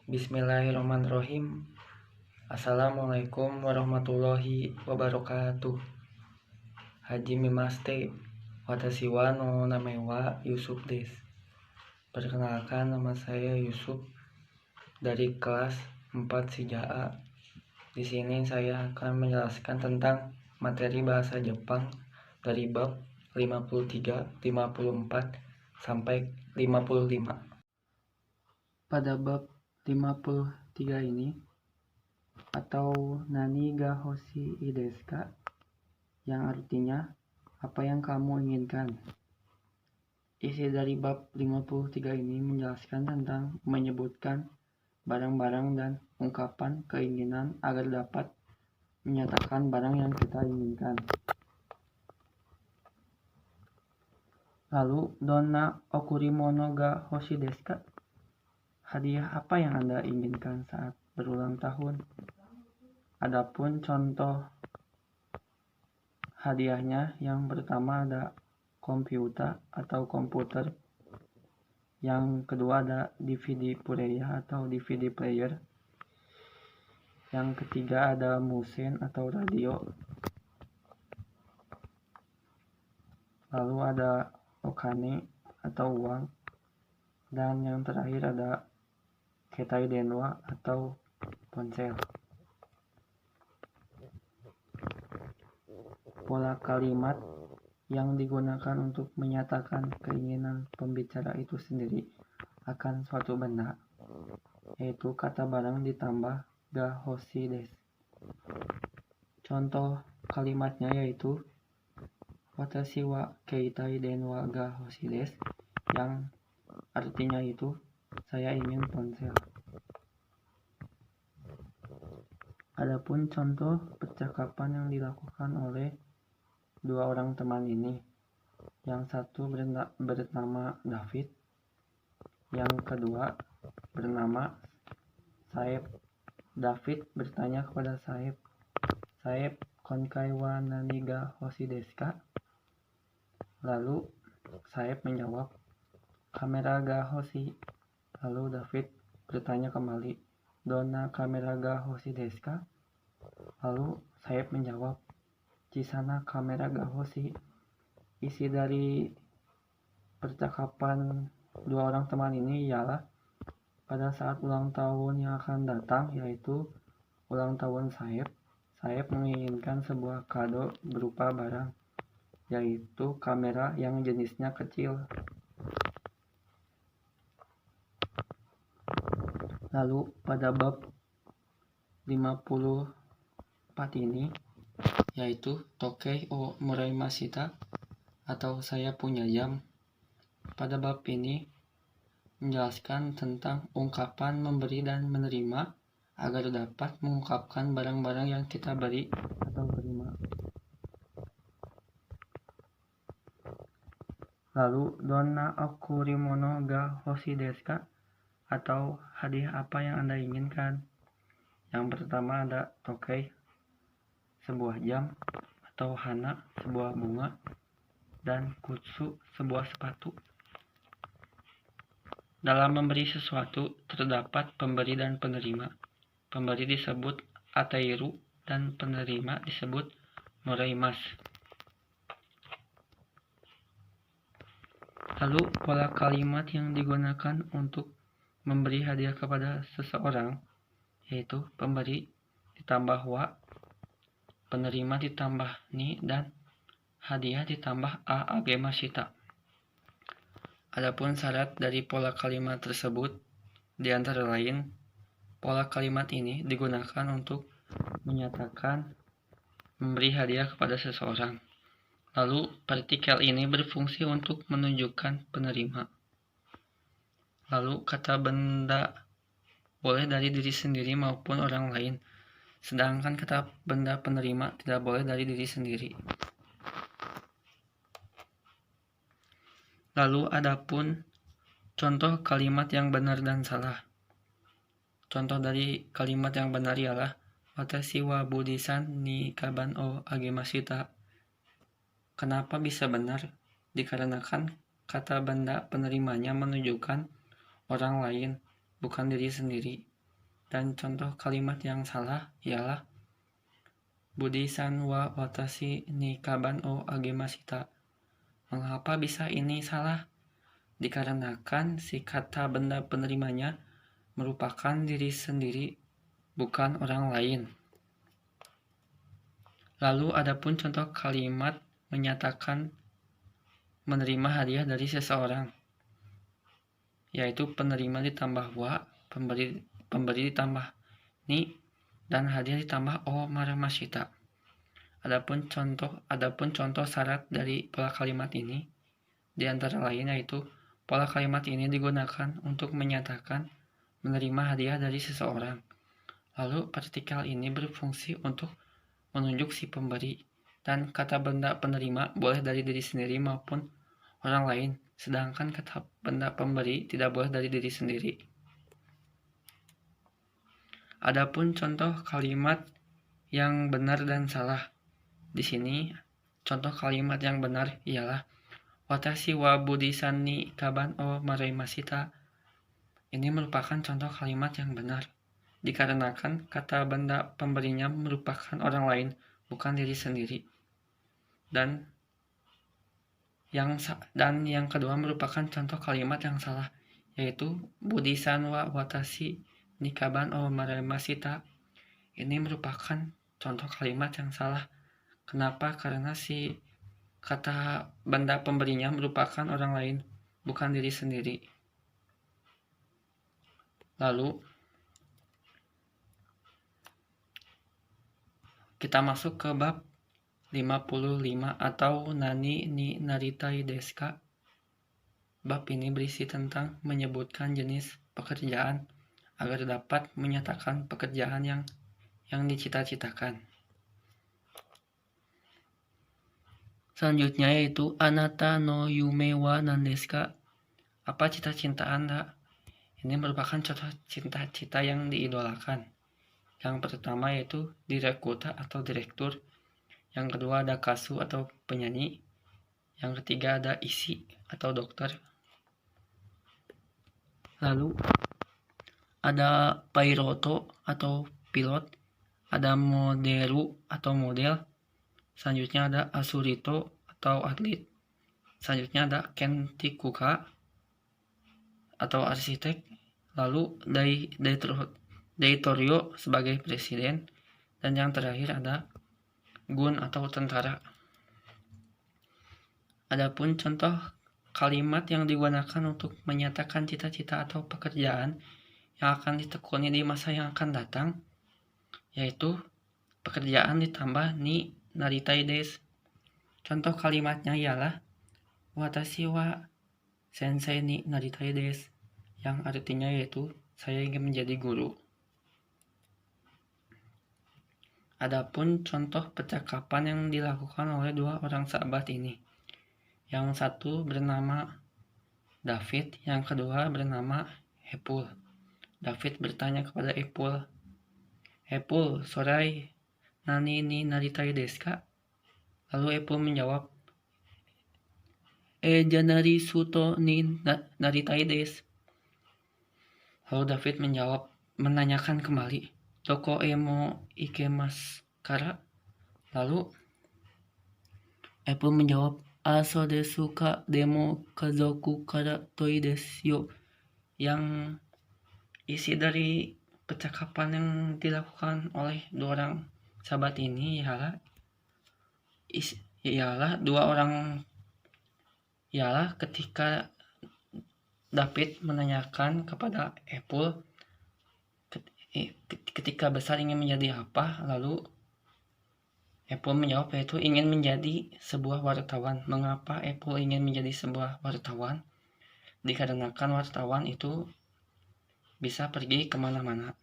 Bismillahirrahmanirrahim. Assalamualaikum warahmatullahi wabarakatuh. Haji mimaste. Watashi wa no name wa Yusuf desu. Perkenalkan, nama saya Yusuf dari kelas 4 Sijaa. Di sini saya akan menjelaskan tentang materi bahasa Jepang dari bab 53, 54 sampai 55. Pada bab 53 ini atau Nani ga hoshii desu ka, yang artinya apa yang kamu inginkan. Isi dari bab 53 ini menjelaskan tentang menyebutkan barang-barang dan ungkapan keinginan agar dapat menyatakan barang yang kita inginkan. Lalu, donna okurimono ga hoshii desu ka? Hadiah apa yang Anda inginkan saat berulang tahun? Adapun contoh hadiahnya, yang pertama ada komputer atau komputer, yang kedua ada DVD player atau DVD player, yang ketiga ada musen atau radio, lalu ada okane atau uang, dan yang terakhir ada ketai denwa atau ponsel. Pola kalimat yang digunakan untuk menyatakan keinginan pembicara itu sendiri akan suatu benda, yaitu kata barang ditambah ga hoshii desu. Contoh kalimatnya yaitu watashi wa ketai denwa ga hoshii desu, yang artinya itu saya ingin ponsel. Adapun contoh percakapan yang dilakukan oleh dua orang teman ini, yang satu bernama David, yang kedua bernama Saeb. David bertanya kepada Saeb, "Saeb, konkai wa nani ga hoshii desu ka?" Lalu Saeb menjawab, "Kamera ga hoshii." Lalu David bertanya kembali, "Donna kamera ga hoshii desu ka?" Lalu Saeb menjawab, "Chisana kamera ga hoshii." Isi dari percakapan dua orang teman ini ialah pada saat ulang tahun yang akan datang, yaitu ulang tahun Saeb, Saeb menginginkan sebuah kado berupa barang, yaitu kamera yang jenisnya kecil. Lalu pada bab 54 ini, yaitu Tokei o moraimashita atau saya punya jam. Pada bab ini menjelaskan tentang ungkapan memberi dan menerima agar dapat mengungkapkan barang-barang yang kita beri atau terima. Lalu, donna okurimono ga hoshii desu ka? Atau hadiah apa yang Anda inginkan? Yang pertama ada tokei, sebuah jam, atau hana, sebuah bunga, dan kutsu, sebuah sepatu. Dalam memberi sesuatu terdapat pemberi dan penerima. Pemberi disebut ateiru dan penerima disebut moraimasu. Lalu pola kalimat yang digunakan untuk memberi hadiah kepada seseorang, yaitu pemberi ditambah wa, penerima ditambah ni, dan hadiah ditambah a agemashita. Adapun syarat dari pola kalimat tersebut, di antara lain, pola kalimat ini digunakan untuk menyatakan memberi hadiah kepada seseorang. Lalu partikel ini berfungsi untuk menunjukkan penerima. Lalu kata benda boleh dari diri sendiri maupun orang lain, sedangkan kata benda penerima tidak boleh dari diri sendiri. Lalu adapun contoh kalimat yang benar dan salah. Contoh dari kalimat yang benar ialah watashi wa budisan ni kaban o agemashita. Kenapa bisa benar? Dikarenakan kata benda penerimanya menunjukkan orang lain, bukan diri sendiri. Dan contoh kalimat yang salah ialah Budisan wa watashi ni kaban o agemashita. Mengapa bisa ini salah? Dikarenakan si kata benda penerimanya merupakan diri sendiri, bukan orang lain. Lalu adapun contoh kalimat menyatakan menerima hadiah dari seseorang, yaitu penerima ditambah wa, pemberi ditambah ni, dan hadiah ditambah o maramashita. Adapun contoh syarat dari pola kalimat ini di antara lain yaitu pola kalimat ini digunakan untuk menyatakan menerima hadiah dari seseorang. Lalu partikel ini berfungsi untuk menunjuk si pemberi, dan kata benda penerima boleh dari diri sendiri maupun orang lain, sedangkan kata benda pemberi tidak boleh dari diri sendiri. Adapun contoh kalimat yang benar dan salah. Di sini contoh kalimat yang benar ialah Watashi wa budisan ni kaban o marimashita. Ini merupakan contoh kalimat yang benar, dikarenakan kata benda pemberinya merupakan orang lain, bukan diri sendiri. Dan yang kedua merupakan contoh kalimat yang salah, yaitu budisan wa watashi ni kaban o marimashita. Ini merupakan contoh kalimat yang salah. Kenapa? Karena si kata benda pemberinya merupakan orang lain, bukan diri sendiri. Lalu kita masuk ke bab 55 atau nani ni naritai desu ka. Bab ini berisi tentang menyebutkan jenis pekerjaan agar dapat menyatakan pekerjaan yang dicita-citakan. Selanjutnya yaitu anata no yume wa nan desu ka? Apa cita-cita Anda? Ini merupakan contoh cita-cita yang diidolakan. Yang pertama yaitu direkuta atau direktur. Yang kedua ada kasu atau penyanyi. Yang ketiga ada isi atau dokter. Lalu ada pairoto atau pilot. Ada moderu atau model. Selanjutnya ada asurito atau atlet. Selanjutnya ada kentikuka atau arsitek. Lalu daitorio sebagai presiden. Dan yang terakhir ada gun atau tentara. Adapun contoh kalimat yang digunakan untuk menyatakan cita-cita atau pekerjaan yang akan ditekuni di masa yang akan datang, yaitu pekerjaan ditambah ni naritai desu. Contoh kalimatnya ialah watashi wa sensei ni naritai desu, yang artinya yaitu saya ingin menjadi guru. Adapun contoh percakapan yang dilakukan oleh dua orang sahabat ini. Yang satu bernama David, yang kedua bernama Epul. David bertanya kepada Epul, "Epul, sorai nani ni naritai desu ka?" Lalu Epul menjawab, janari suto ni naritai desu. Lalu David menanyakan kembali, "Doko mo ikemasu kara?" Lalu Epul menjawab, "Aso desu ka, demo kazoku kara toi desu yo." Yang isi dari percakapan yang dilakukan oleh dua orang sahabat ini ialah ketika David menanyakan kepada Epul ketika besar ingin menjadi apa, lalu Epul menjawab yaitu ingin menjadi sebuah wartawan. Mengapa Epul ingin menjadi sebuah wartawan? Dikarenakan wartawan itu bisa pergi kemana-mana.